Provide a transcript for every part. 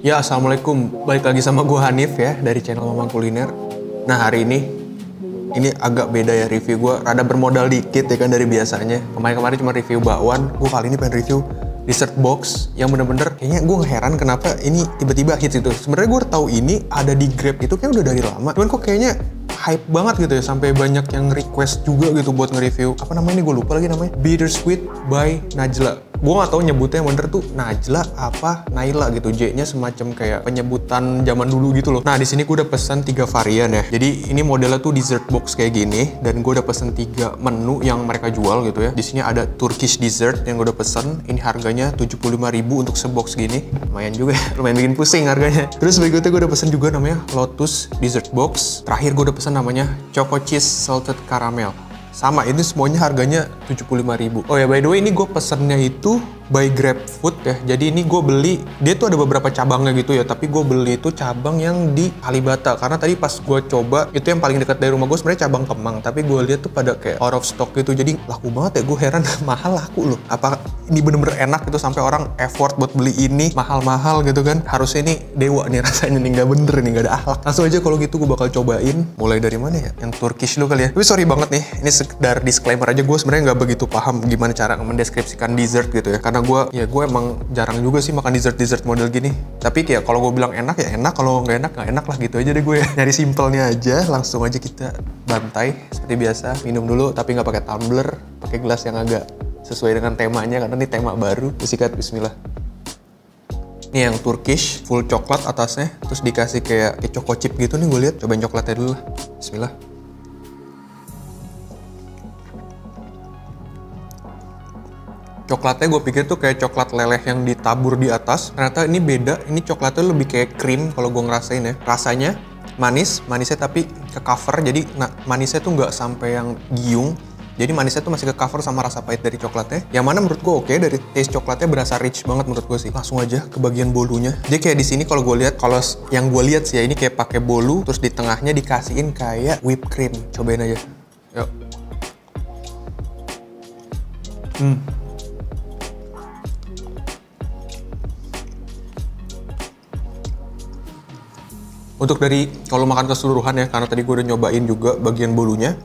Ya, assalamualaikum. Balik lagi sama gue Hanif ya dari channel Mamang Kuliner. Nah, hari ini agak beda ya review gue. Rada bermodal dikit ya kan dari biasanya. Kemarin cuma review bakwan. Gue kali ini pengen review dessert box yang bener-bener kayaknya gue heran kenapa ini tiba-tiba hits itu. Sebenarnya gue tahu ini ada di Grab itu kayak udah dari lama. Cuman kok kayaknya hype banget gitu ya, sampai banyak yang request juga gitu buat nge-review. Apa namanya, gue lupa lagi namanya. Bittersweet by Najla. Gue gak tahu nyebutnya yang bener tuh Najla apa Naila gitu. J-nya semacam kayak penyebutan zaman dulu gitu loh. Nah, di sini gue udah pesan 3 varian ya. Jadi ini modelnya tuh dessert box kayak gini, dan gue udah pesen 3 menu yang mereka jual gitu ya. Di sini ada Turkish dessert yang gue udah pesen. Ini harganya 75.000 untuk sebox gini. Lumayan juga ya, lumayan bikin pusing harganya. Terus berikutnya gue udah pesen juga namanya Lotus dessert box. Terakhir gue udah pesen namanya Choco Cheese Salted Caramel. Sama, ini semuanya harganya 75.000. Oh ya, by the way, ini gue pesennya itu by GrabFood ya. Jadi ini gue beli, dia tuh ada beberapa cabangnya gitu ya, tapi gue beli itu cabang yang di Kalibata. Karena tadi pas gue coba, itu yang paling dekat dari rumah gue sebenarnya cabang Kemang, tapi gue lihat tuh pada kayak out of stock gitu. Jadi laku banget ya, gue heran. Mahal laku loh. Apa ini bener-bener enak gitu sampai orang effort buat beli ini mahal-mahal gitu kan. Harusnya ini dewa nih rasanya nih, nggak bener nih, nggak ada akhlak. Langsung aja kalau gitu gue bakal cobain. Mulai dari mana ya? Yang Turkish dulu kali ya. Tapi sorry banget nih, ini sekedar disclaimer aja, gue sebenarnya nggak begitu paham gimana cara mendeskripsikan dessert gitu ya. Karena gue emang jarang juga sih makan dessert model gini. Tapi kayak kalau gue bilang enak ya enak, kalau nggak enak lah gitu aja deh gue ya. Nyari simpelnya aja, langsung aja kita bantai seperti biasa. Minum dulu tapi nggak pakai tumbler, pakai gelas yang agak sesuai dengan temanya karena ini tema baru. Sikat, bismillah. Ini yang Turkish, full coklat atasnya, terus dikasih kayak choco chip gitu nih gue lihat. Cobain coklatnya dulu lah. Bismillah. Coklatnya gue pikir tuh kayak coklat leleh yang ditabur di atas. Ternyata ini beda, ini coklatnya lebih kayak krim kalau gue ngerasain ya. Rasanya manisnya tapi ke cover, jadi manisnya tuh nggak sampai yang giung. Jadi manisnya tuh masih ke cover sama rasa pahit dari coklatnya. Yang mana menurut gue oke, dari taste coklatnya berasa rich banget menurut gue sih. Langsung aja ke bagian bolunya. Dia kayak di sini kalau gue lihat, kalau yang gue lihat sih ya, ini kayak pakai bolu, terus di tengahnya dikasihin kayak whipped cream. Cobain aja. Yuk. Untuk dari kalau makan keseluruhan ya, karena tadi gue udah nyobain juga bagian bolunya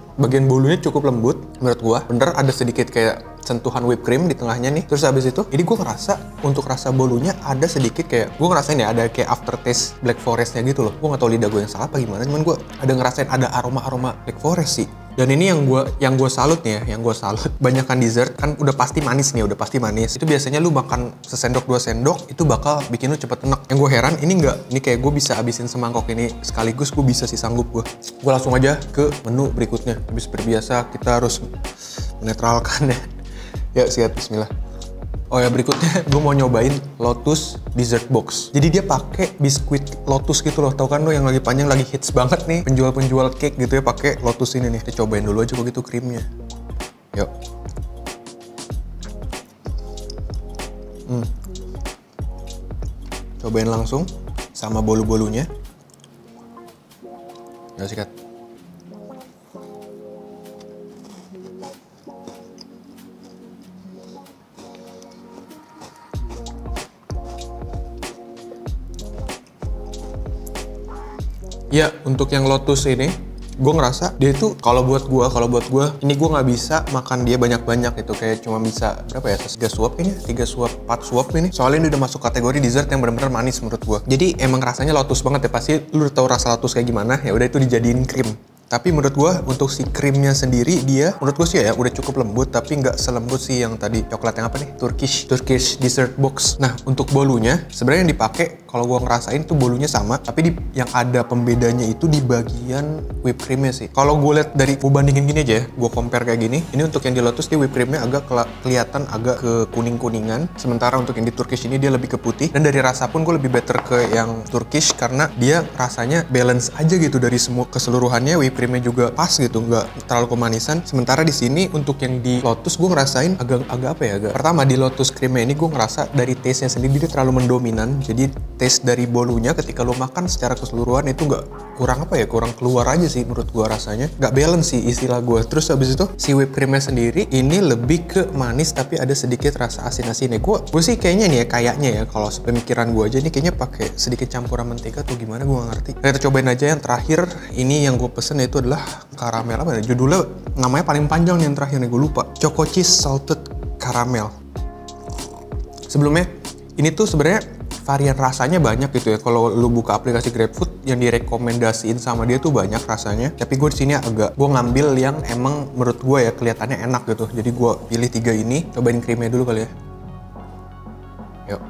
cukup lembut menurut gue. Bener ada sedikit kayak sentuhan whipped cream di tengahnya nih. Terus habis itu, ini gue ngerasa untuk rasa bolunya ada sedikit kayak, gue ngerasain ya ada kayak aftertaste black forestnya gitu loh. Gue gak tau lidah gue yang salah apa gimana, cuman gue ada ngerasain ada aroma black forest sih. Dan ini yang gue salut nih ya, banyakan dessert kan udah pasti manis nih, udah pasti manis. Itu biasanya lu makan sesendok 2 sendok itu bakal bikin lu cepet enak. Yang gue heran ini enggak, ini kayak gue bisa habisin semangkok ini sekaligus, gue bisa sih, sanggup gue. Gue langsung aja ke menu berikutnya. Tapi seperti biasa kita harus menetralkan ya. Ya, siap, bismillah. Oh ya, berikutnya gue mau nyobain Lotus dessert box. Jadi dia pakai biskuit Lotus gitu loh. Tahu kan lo yang lagi panjang, lagi hits banget nih penjual cake gitu ya, pakai Lotus ini nih. Kita cobain dulu aja begitu krimnya. Yuk. Cobain langsung sama bolu-bolunya. Ya, sikat. Ya, untuk yang Lotus ini, gue ngerasa dia itu kalau buat gue ini gue nggak bisa makan dia banyak-banyak gitu. Kayak cuma bisa berapa ya, 3 suap ini, 3 suap, 4 suap ini. Soalnya ini udah masuk kategori dessert yang benar-benar manis menurut gue. Jadi emang rasanya Lotus banget ya, pasti lu udah tahu rasa Lotus kayak gimana. Ya udah, itu dijadiin krim. Tapi menurut gue untuk si krimnya sendiri, dia menurut gue sih ya udah cukup lembut, tapi nggak selembut sih yang tadi coklat yang apa nih, Turkish dessert box. Nah, untuk bolunya sebenarnya yang dipakai kalau gue ngerasain tuh bolunya sama, tapi yang ada pembedanya itu di bagian whipped creamnya sih. Kalau gue lihat dari, gue bandingin gini aja ya, gue compare kayak gini. Ini untuk yang di Lotus dia whipped creamnya agak kelihatan agak ke kuning-kuningan, sementara untuk yang di Turkish ini dia lebih ke putih. Dan dari rasa pun gue lebih better ke yang Turkish karena dia rasanya balance aja gitu dari semua keseluruhannya. Whipped creamnya juga pas gitu, nggak terlalu kemanisan. Sementara di sini untuk yang di Lotus gue ngerasain agak apa ya, pertama di Lotus creamnya ini gue ngerasa dari taste-nya sendiri dia terlalu mendominan. Jadi taste dari bolunya ketika lo makan secara keseluruhan itu nggak kurang apa ya, kurang keluar aja sih menurut gua rasanya. Nggak balance sih istilah gua. Terus habis itu si whipped creamnya sendiri ini lebih ke manis tapi ada sedikit rasa asin-asinnya. Gue sih kayaknya nih ya, kayaknya ya kalau sepemikiran gue aja nih kayaknya pakai sedikit campuran mentega atau gimana gue nggak ngerti. Kita cobain aja yang terakhir. Ini yang gue pesen itu adalah karamel apa ya? Judulnya namanya paling panjang nih yang terakhir nih, gue lupa. Choco cheese salted caramel. Sebelumnya ini tuh sebenarnya varian rasanya banyak gitu ya. Kalau lu buka aplikasi GrabFood yang direkomendasiin sama dia tuh banyak rasanya. Tapi gue di sini gue ngambil yang emang menurut gue ya kelihatannya enak gitu. Jadi gue pilih 3 ini. Cobain krimnya dulu kali ya. Yuk.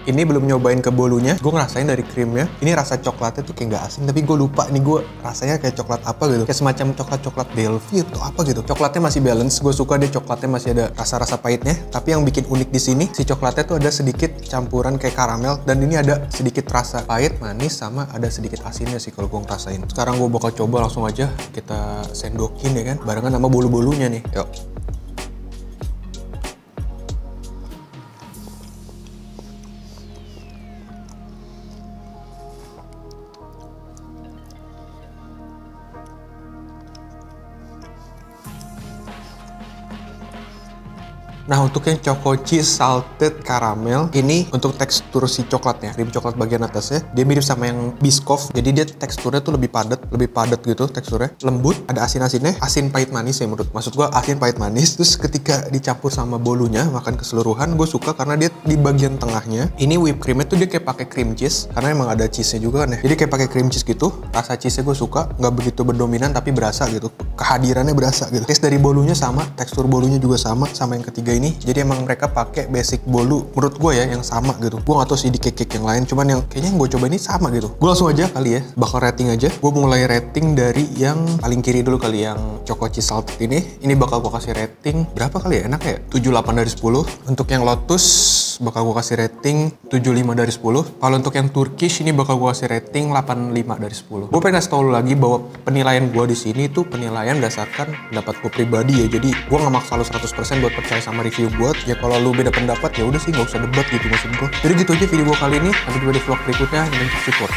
Ini belum nyobain ke bolunya, gue ngerasain dari krimnya. Ini rasa coklatnya tuh kayak nggak asin, tapi gue lupa nih gue rasanya kayak coklat apa gitu. Kayak semacam coklat Belvie atau apa gitu. Coklatnya masih balance, gue suka deh coklatnya masih ada rasa-rasa pahitnya. Tapi yang bikin unik di sini, si coklatnya tuh ada sedikit campuran kayak karamel. Dan ini ada sedikit rasa pahit, manis, sama ada sedikit asinnya sih kalau gue ngerasain. Sekarang gue bakal coba langsung aja kita sendokin ya kan, barengan sama bolu-bolunya nih. Yuk. Nah, untuk yang Choco Cheese Salted Caramel, ini untuk tekstur si coklatnya, krim coklat bagian atasnya, dia mirip sama yang Biscoff. Jadi dia teksturnya tuh lebih padat gitu teksturnya. Lembut, ada asin-asinnya, asin pahit manis ya menurut. Maksud gua asin pahit manis. Terus ketika dicampur sama bolunya, makan keseluruhan, gue suka karena dia di bagian tengahnya. Ini whipped creamnya tuh dia kayak pakai cream cheese, karena emang ada cheese-nya juga kan ya. Jadi kayak pakai cream cheese gitu. Rasa cheese-nya gue suka, nggak begitu berdominan tapi berasa gitu. Kehadirannya berasa gitu. Taste dari bolunya sama, tekstur bolunya juga sama yang ketiga ini. Jadi emang mereka pakai basic bolu menurut gue ya yang sama gitu. Gue gak tau sih di cake yang lain, cuman yang kayaknya yang gue coba ini sama gitu. Gue langsung aja kali ya bakal rating aja. Gue mulai rating dari yang paling kiri dulu kali, yang Choco Cheese Salted ini. Ini bakal gue kasih rating berapa kali ya, enak ya, 7,8 dari 10. Untuk yang Lotus bakal gue kasih rating 7,5 dari 10. Kalau untuk yang Turkish ini bakal gue kasih rating 8,5 dari 10. Gue pengen kasih tau lu lagi bahwa penilaian gue di sini itu penilaian berdasarkan pendapat gue pribadi ya. Jadi gue gak maksa lu 100% buat percaya sama review gue. Ya kalau lu beda pendapat ya udah sih, nggak usah debat gitu maksud gue. Jadi gitu aja video gue kali ini. Sampai jumpa di vlog berikutnya. Dan support.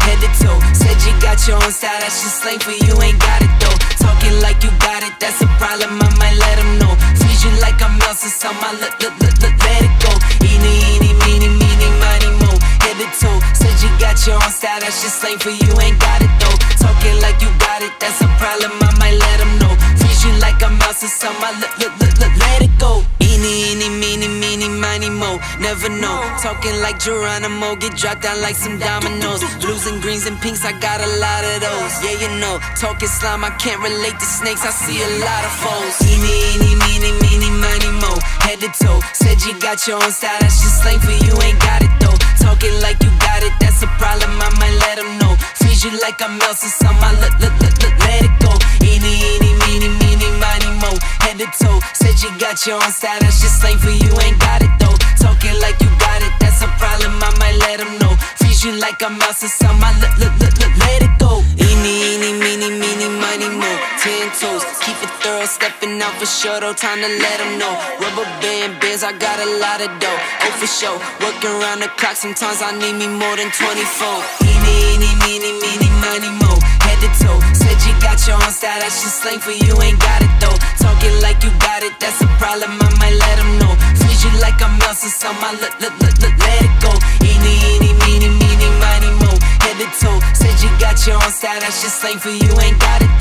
Head to toe, said you got your own style, that's just slang for you, ain't got it though. Talking like you got it, that's a problem, I might let them know. Freeze you like I'm Elsa, so my let it go. Eeny, meeny, miny, mo. Head to toe, said you got your own style, that's just slang for you, ain't got it though. Talking like you got it, that's a problem, I might let them know. Freeze you like I'm Elsa, so my let it go. Eeny, meeny, miny, mo. Never know, talking like Geronimo, get dropped down like some dominoes. Blues and greens and pinks, I got a lot of those. Yeah, you know, talking slime, I can't relate to snakes, I see a lot of foes. Eeny, meeny, miny, mo. Head to toe, said you got your own style, that's just slang for you, ain't got it though. Talking like you got it, that's a problem, I might let them know. Freeze you like I'm Elsa, so my let it go. Eeny, meeny, miny, mo. Head to toe, said you got your own style, that's just slang for you, ain't got it though. Talking like you got it, that's a problem, I might let them know. Freeze you like I'm Elsa, so my let it go. Eeny, meeny, miny, mo. 10 toes, keep it thorough, stepping out for sure, though, time to let them know. Rubber bands, I got a lot of dough, oh for sure. Working around the clock, sometimes I need me more than 24. Eeny, meeny, miny, mo. Head to toe, said you got your own style, that's just slang for you, ain't got it though. Talking like you got it, that's a problem, I might let them know. Freeze you like I'm Elsa, so my let it go. Eeny, meeny, miny, mo. Head to toe, said you got your own style, that's just slang for you, ain't got it